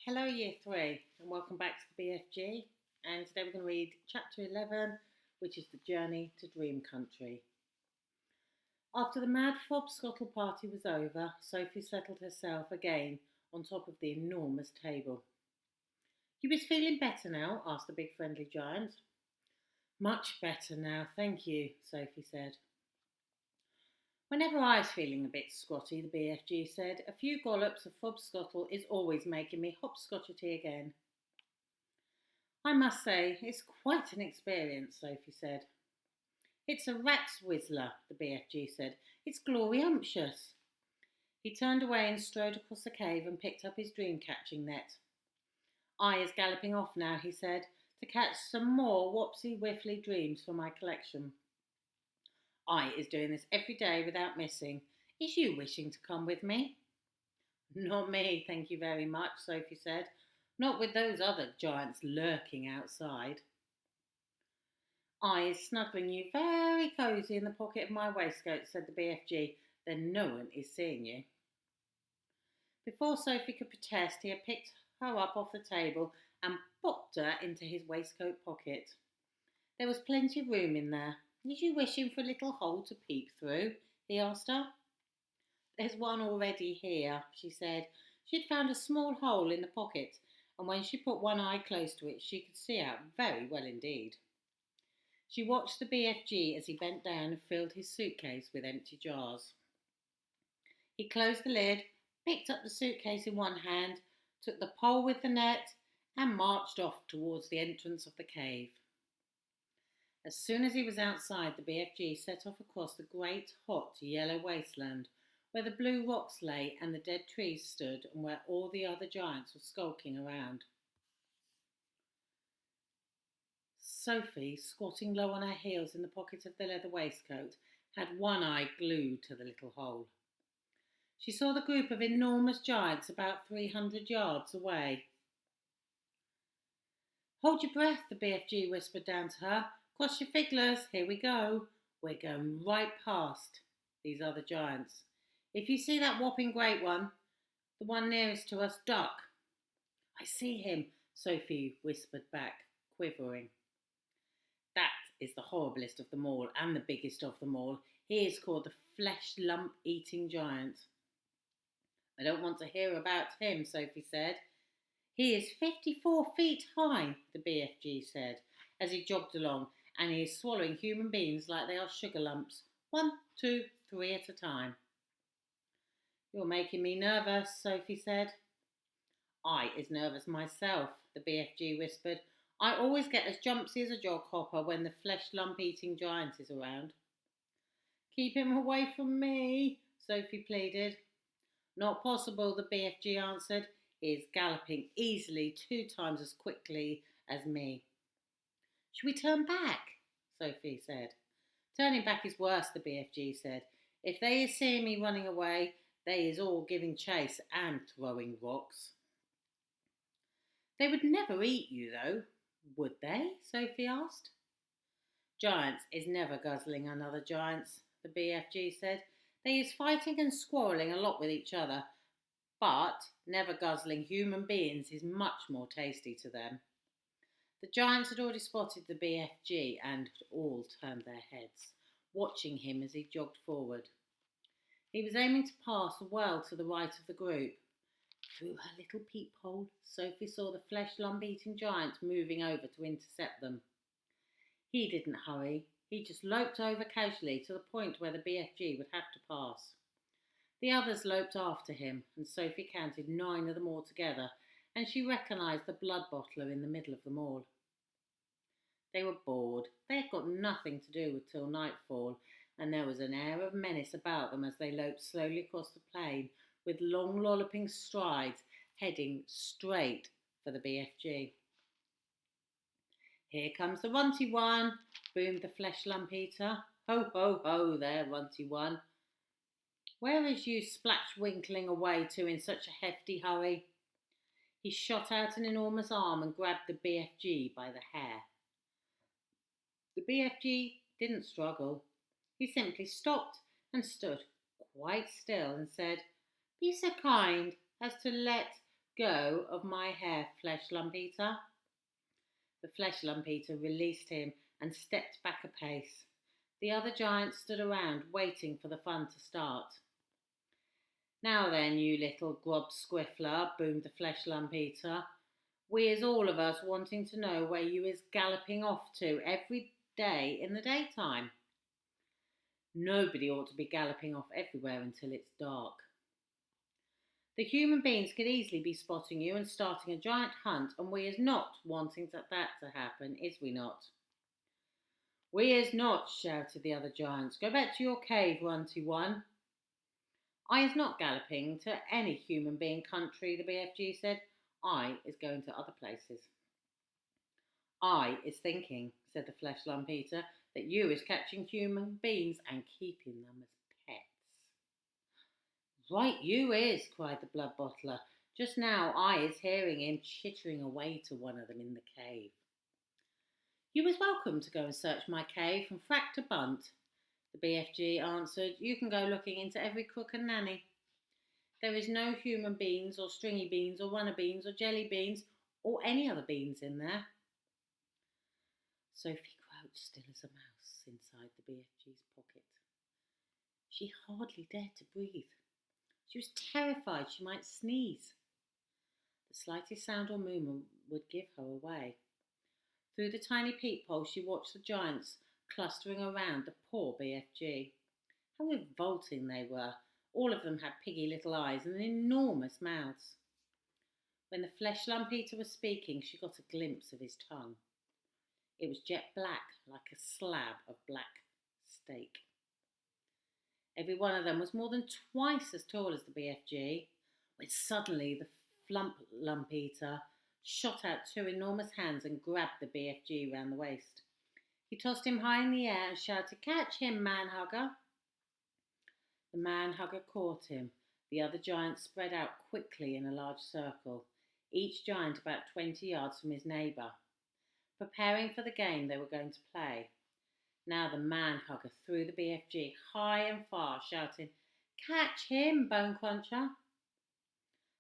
Hello, Year 3, and welcome back to the BFG. And today we're going to read Chapter 11, which is The Journey to Dream Country. After the mad Fobscottle party was over, Sophie settled herself again on top of the enormous table. "You was feeling better now?" asked the big friendly giant. "Much better now, thank you," Sophie said. "Whenever I's feeling a bit squatty," the BFG said, "a few gollops of Fobscottle is always making me hopscotchety again." "I must say, it's quite an experience," Sophie said. "It's a rat's whizzler," the BFG said. "It's gloriumptious." He turned away and strode across the cave and picked up his dream-catching net. "I is galloping off now," he said, "to catch some more wopsy-wiffly dreams for my collection. I is doing this every day without missing. Is you wishing to come with me?" "Not me, thank you very much," Sophie said. "Not with those other giants lurking outside." "I is snuggling you very cosy in the pocket of my waistcoat," said the BFG. "Then no one is seeing you." Before Sophie could protest, he had picked her up off the table and popped her into his waistcoat pocket. There was plenty of room in there. "Is you wishing for a little hole to peep through?" he asked her. "There's one already here," she said. She had found a small hole in the pocket, and when she put one eye close to it, she could see out very well indeed. She watched the BFG as he bent down and filled his suitcase with empty jars. He closed the lid, picked up the suitcase in one hand, took the pole with the net, and marched off towards the entrance of the cave. As soon as he was outside, the BFG set off across the great, hot, yellow wasteland, where the blue rocks lay and the dead trees stood, and where all the other giants were skulking around. Sophie, squatting low on her heels in the pocket of the leather waistcoat, had one eye glued to the little hole. She saw the group of enormous giants about 300 yards away. "Hold your breath," the BFG whispered down to her. "Cross your figglers, here we go. We're going right past these other giants. If you see that whopping great one, the one nearest to us, duck." "I see him," Sophie whispered back, quivering. "That is the horriblest of them all and the biggest of them all. He is called the flesh lump eating giant." "I don't want to hear about him," Sophie said. "He is 54 feet high," the BFG said, as he jogged along, "and he is swallowing human beings like they are sugar lumps. 1, 2, 3 at a time." "You're making me nervous," Sophie said. "I is nervous myself," the BFG whispered. "I always get as jumpsy as a jog hopper when the flesh lump eating giant is around." "Keep him away from me," Sophie pleaded. "Not possible," the BFG answered. "He is galloping easily 2 times as quickly as me." "Should we turn back?" Sophie said. "Turning back is worse," the BFG said. "If they is seeing me running away, they is all giving chase and throwing rocks." "They would never eat you, though, would they?" Sophie asked. "Giants is never guzzling another giants," the BFG said. "They is fighting and squarreling a lot with each other, but never guzzling human beings is much more tasty to them." The giants had already spotted the BFG and had all turned their heads, watching him as he jogged forward. He was aiming to pass well to the right of the group. Through her little peephole, Sophie saw the flesh lump eating giant moving over to intercept them. He didn't hurry. He just loped over casually to the point where the BFG would have to pass. The others loped after him, and Sophie counted 9 of them altogether, and she recognised the blood bottler in the middle of them all. They were bored. They had got nothing to do till nightfall, and there was an air of menace about them as they loped slowly across the plain with long lolloping strides, heading straight for the BFG. "Here comes the runty one," boomed the flesh lump eater. "Ho, ho, ho there, runty one. Where is you splash-winkling away to in such a hefty hurry?" He shot out an enormous arm and grabbed the BFG by the hair. The BFG didn't struggle. He simply stopped and stood quite still and said, "Be so kind as to let go of my hair, Flesh Lump Eater." The Flesh Lump Eater released him and stepped back a pace. The other giants stood around, waiting for the fun to start. "Now then, you little grub squiffler," boomed the Flesh Lump Eater. "We is all of us wanting to know where you is galloping off to every day in the daytime." "Nobody ought to be galloping off everywhere until it's dark." "The human beings could easily be spotting you and starting a giant hunt, and we is not wanting that to happen, is we not?" "We is not," shouted the other giants. "Go back to your cave, Runty One." "I is not galloping to any human being country," the BFG said. "I is going to other places." "I is thinking," said the Flesh Lump Eater, "that you is catching human beings and keeping them as pets." "Right you is," cried the Blood Bottler. "Just now I is hearing him chittering away to one of them in the cave." "You is welcome to go and search my cave from frack to bunt," the BFG answered. "You can go looking into every crook and nanny. There is no human beans or stringy beans or runner beans or jelly beans or any other beans in there." Sophie crouched still as a mouse inside the BFG's pocket. She hardly dared to breathe. She was terrified she might sneeze. The slightest sound or movement would give her away. Through the tiny peephole she watched the giants clustering around the poor BFG. How revolting they were. All of them had piggy little eyes and enormous mouths. When the Flesh Lump Eater was speaking, she got a glimpse of his tongue. It was jet black, like a slab of black steak. Every one of them was more than twice as tall as the BFG, when suddenly the Lump Eater shot out two enormous hands and grabbed the BFG round the waist. He tossed him high in the air and shouted, "Catch him, man-hugger!" The man-hugger caught him. The other giants spread out quickly in a large circle, each giant about 20 yards from his neighbour, preparing for the game they were going to play. Now the man-hugger threw the BFG high and far, shouting, "Catch him, Bone Cruncher!"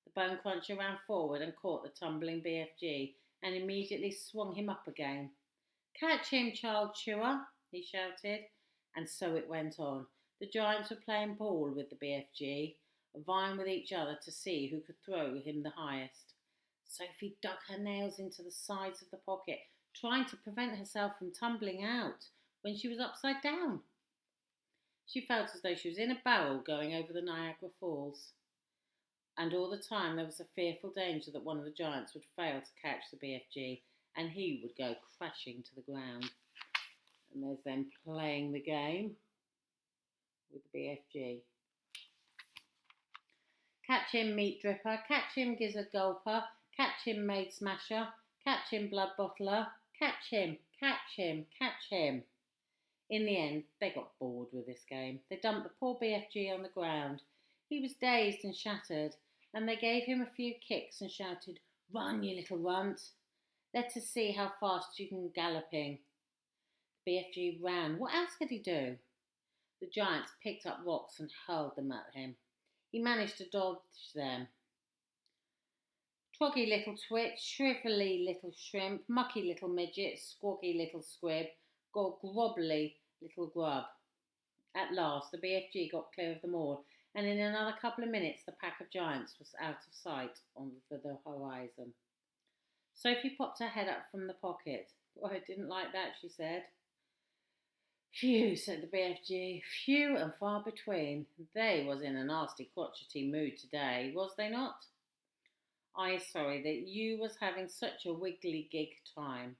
The Bone Cruncher ran forward and caught the tumbling BFG and immediately swung him up again. "Catch him, Child Chewer!" he shouted. And so it went on. The giants were playing ball with the BFG, vying with each other to see who could throw him the highest. Sophie dug her nails into the sides of the pocket, trying to prevent herself from tumbling out when she was upside down. She felt as though she was in a barrel going over the Niagara Falls. And all the time there was a fearful danger that one of the giants would fail to catch the BFG and he would go crashing to the ground. And there's them playing the game with the BFG. "Catch him, Meat Dripper. Catch him, Gizzard Gulper. Catch him, Maid Smasher. Catch him, Blood Bottler. Catch him, catch him, catch him." In the end, they got bored with this game. They dumped the poor BFG on the ground. He was dazed and shattered, and they gave him a few kicks and shouted, "Run, you little runt. Let us see how fast you can galloping." The BFG ran. What else could he do? The giants picked up rocks and hurled them at him. He managed to dodge them. "Troggy little twit, shrivelly little shrimp, mucky little midget, squoggy little squib, grobbly little grub." At last the BFG got clear of them all, and in another couple of minutes the pack of giants was out of sight over the horizon. Sophie popped her head up from the pocket. "Oh, I didn't like that," she said. "Phew," said the BFG. "Few and far between. They was in a nasty crotchety mood today, was they not? I is sorry that you was having such a wiggly-gig time."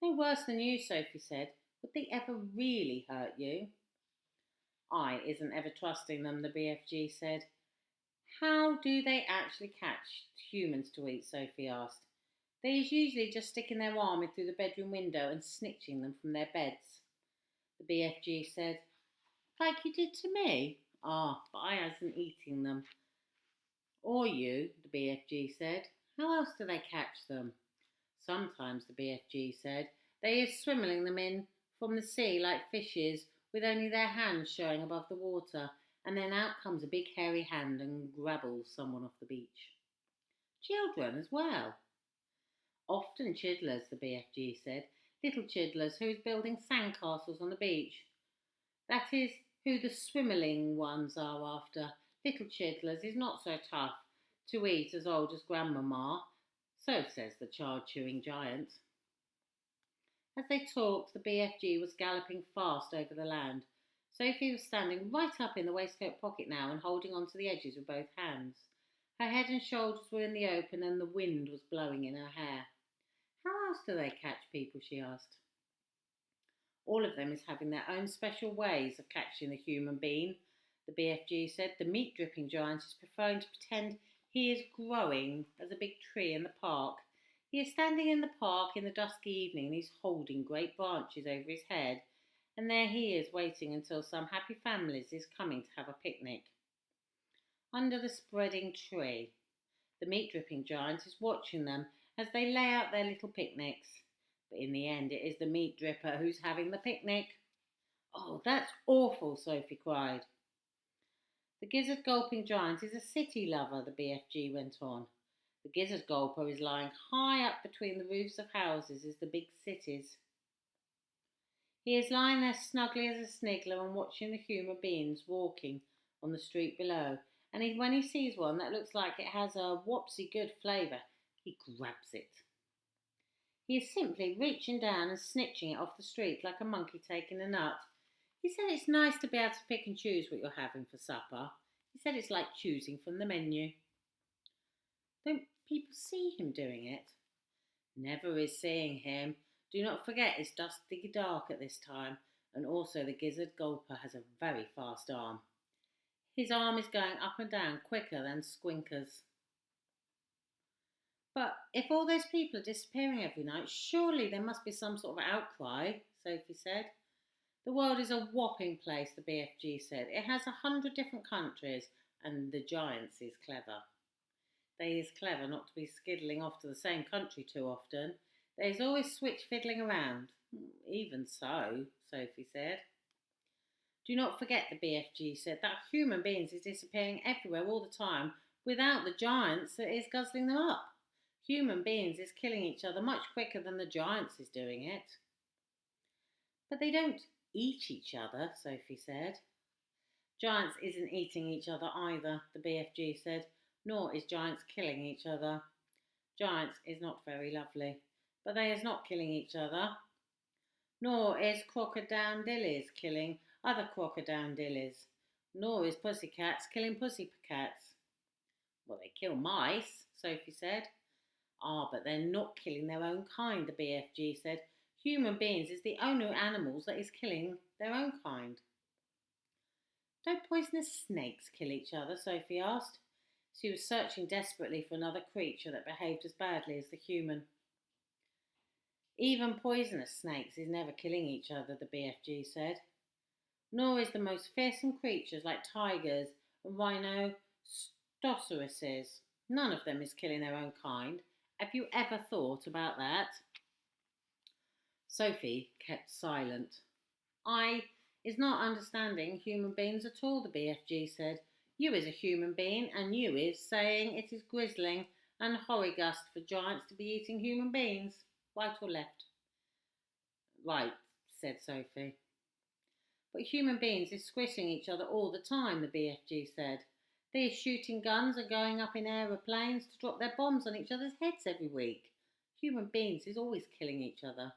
"No worse than you," Sophie said. "Would they ever really hurt you?" "I isn't ever trusting them," the BFG said. "How do they actually catch humans to eat?" Sophie asked. "They is usually just sticking their arm in through the bedroom window and snitching them from their beds." The BFG said, "Like you did to me?" "Ah, but I hasn't eating them." "Or you," the BFG said. "How else do they catch them?" "Sometimes," the BFG said, "they is swimming them in from the sea like fishes, with only their hands showing above the water, and then out comes a big hairy hand and grabbles someone off the beach." children as well. Often chidlers, the BFG said, little chidlers who is building sandcastles on the beach. That is who the swimmerling ones are after. Little chidlers is not so tough to eat as old as Grandmama, so says the chard-chewing giant. As they talked, the BFG was galloping fast over the land. Sophie was standing right up in the waistcoat pocket now and holding on to the edges with both hands. Her head and shoulders were in the open and the wind was blowing in her hair. How else do they catch people, she asked. All of them is having their own special ways of catching the human being, the BFG said. The meat-dripping giant is preferring to pretend he is growing as a big tree in the park. He is standing in the park in the dusky evening and he's holding great branches over his head, and there he is waiting until some happy families is coming to have a picnic. Under the spreading tree, the meat-dripping giant is watching them as they lay out their little picnics. But in the end, it is the meat dripper who's having the picnic. Oh, that's awful, Sophie cried. The gizzard-gulping giant is a city lover, the BFG went on. The gizzard-gulper is lying high up between the roofs of houses as the big cities. He is lying there snugly as a sniggler and watching the human beings walking on the street below. And when he sees one that looks like it has a whopsy good flavour, he grabs it. He is simply reaching down and snitching it off the street like a monkey taking a nut. He said it's nice to be able to pick and choose what you're having for supper. He said it's like choosing from the menu. Don't people see him doing it? Never is seeing him. Do not forget it's dusty dark at this time, and also the gizzard-gulper has a very fast arm. His arm is going up and down quicker than Squinker's. But if all those people are disappearing every night, surely there must be some sort of outcry, Sophie said. The world is a whopping place, the BFG said. It has 100 different countries, and the giants is clever. They is clever not to be skiddling off to the same country too often. They is always switch fiddling around. Even so, Sophie said. Do not forget, the BFG said, that human beings is disappearing everywhere all the time without the giants that is guzzling them up. Human beings is killing each other much quicker than the giants is doing it. But they don't eat each other, Sophie said. Giants isn't eating each other either, the BFG said, nor is giants killing each other. Giants is not very lovely, but they is not killing each other. Nor is crocodile-dillies killing other crocodile-dillies. Nor is pussycats killing pussycats. Well, they kill mice, Sophie said. Ah, but they're not killing their own kind, the BFG said. Human beings is the only animals that is killing their own kind. Don't poisonous snakes kill each other? Sophie asked. She was searching desperately for another creature that behaved as badly as the human. Even poisonous snakes is never killing each other, the BFG said. Nor is the most fearsome creatures like tigers and rhinoceroses. None of them is killing their own kind. Have you ever thought about that? Sophie kept silent. I is not understanding human beings at all, the BFG said. You is a human being, and you is saying it is grizzling and horrigust for giants to be eating human beings. Right or left? Right, said Sophie. But human beings is squishing each other all the time, the BFG said. They are shooting guns and going up in aeroplanes to drop their bombs on each other's heads every week. Human beings is always killing each other.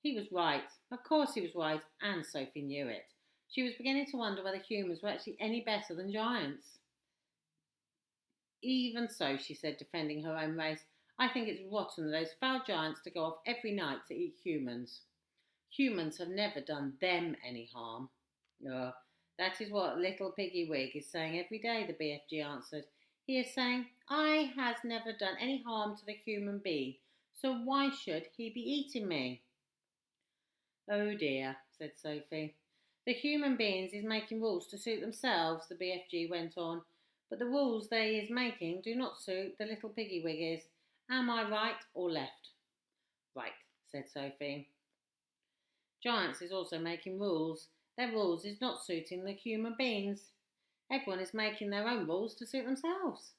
He was right. Of course he was right, and Sophie knew it. She was beginning to wonder whether humans were actually any better than giants. Even so, she said, defending her own race, I think it's rotten of those foul giants to go off every night to eat humans. Humans have never done them any harm. Oh, that is what little Piggy Wig is saying every day, the BFG answered. He is saying, I has never done any harm to the human being, so why should he be eating me? Oh dear, said Sophie. The human beings is making rules to suit themselves, the BFG went on, but the rules they is making do not suit the little Piggy Wiggies. Am I right or left? Right, said Sophie. Giants is also making rules. Their rules is not suiting the human beings. Everyone is making their own rules to suit themselves.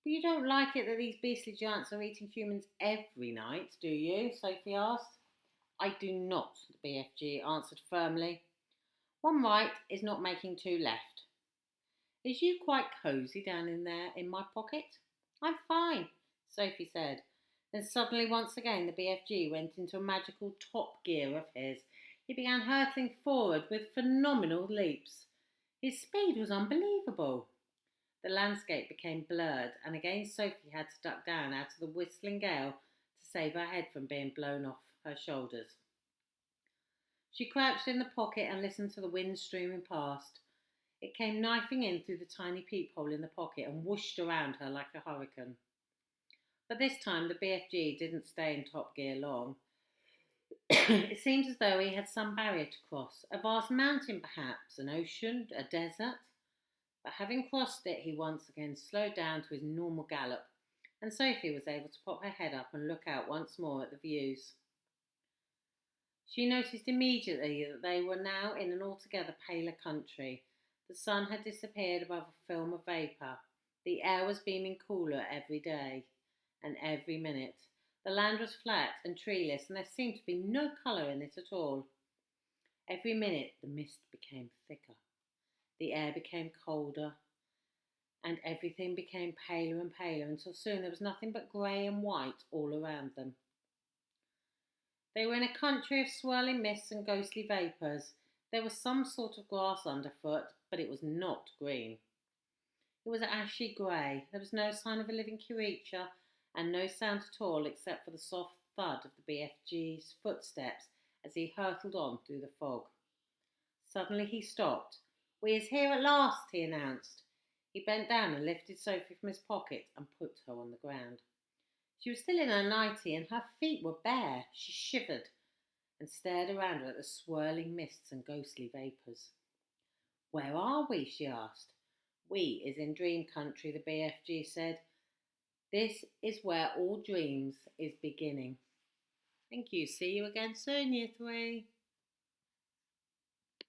You don't like it that these beastly giants are eating humans every night, do you? Sophie asked. I do not, the BFG answered firmly. One right is not making two left. Is you quite cosy down in there in my pocket? I'm fine, Sophie said. Then suddenly once again the BFG went into a magical top gear of his. He began hurtling forward with phenomenal leaps. His speed was unbelievable. The landscape became blurred, and again Sophie had to duck down out of the whistling gale to save her head from being blown off her shoulders. She crouched in the pocket and listened to the wind streaming past. It came knifing in through the tiny peephole in the pocket and whooshed around her like a hurricane. But this time the BFG didn't stay in top gear long. It seemed as though he had some barrier to cross, a vast mountain perhaps, an ocean, a desert. But having crossed it, he once again slowed down to his normal gallop, and Sophie was able to pop her head up and look out once more at the views. She noticed immediately that they were now in an altogether paler country. The sun had disappeared above a film of vapour. The air was beaming cooler every day and every minute. The land was flat and treeless, and there seemed to be no colour in it at all. Every minute the mist became thicker. The air became colder, and everything became paler and paler until soon there was nothing but grey and white all around them. They were in a country of swirling mists and ghostly vapours. There was some sort of grass underfoot, but it was not green. It was ashy grey. There was no sign of a living creature, and no sound at all except for the soft thud of the BFG's footsteps as he hurtled on through the fog. Suddenly he stopped. "We is here at last," he announced. He bent down and lifted Sophie from his pocket and put her on the ground. She was still in her nightie and her feet were bare. She shivered and stared around her at the swirling mists and ghostly vapours. "Where are we?" she asked. "We is in dream country," the BFG said. "This is where all dreams is beginning." Thank you. See you again soon, Year 3.